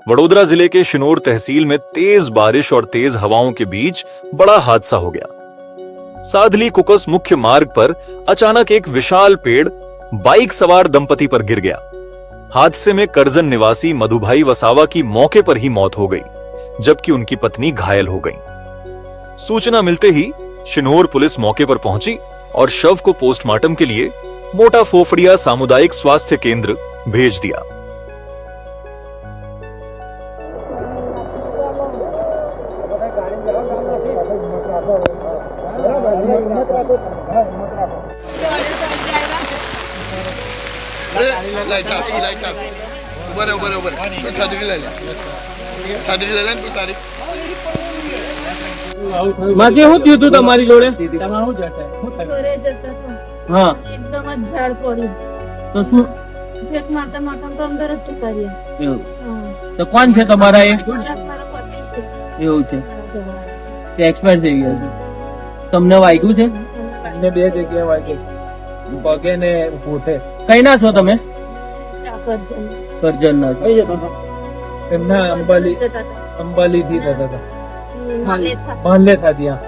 वडोदरा जिले के शिनोर तहसील में तेज बारिश और तेज हवाओं के बीच बड़ा हादसा हो गया। साधली कुकस मुख्य मार्ग पर अचानक एक विशाल पेड़ बाइक सवार दंपति पर गिर गया। हादसे में करजन निवासी मधुभाई वसावा की मौके पर ही मौत हो गई, जबकि उनकी पत्नी घायल हो गई। सूचना मिलते ही शिनोर पुलिस मौके पर पहुंची और शव को पोस्टमार्टम के लिए मोटा फोफड़िया सामुदायिक स्वास्थ्य केंद्र भेज दिया। માસી શું થયું તું તમારી જોડે? ઘરે જતા હતા, હા, એકદમ જ ઝાડ પડ્યું, તો શું ફેંક મારતા મારતા તો અંદર જ જતા રહ્યા. એવું? હા. તો કોણ છે તમારા એ? મારા પતિ છે, એવું છે, મારા જવાન છે. તે એક્સપાયર થઈ ગયા છે. તમને વાગ્યું છે? એમને બે જગ્યાએ વાગ્યું છે, પગે ને હોઠે. કઈ ના છો તમે? ચાકરજન. કરજણ ના છો. એમના અંબાલી જતા હતા. અંબાલી થી થતા હતા, માલેથા. બાંધલે થા ત્યાં.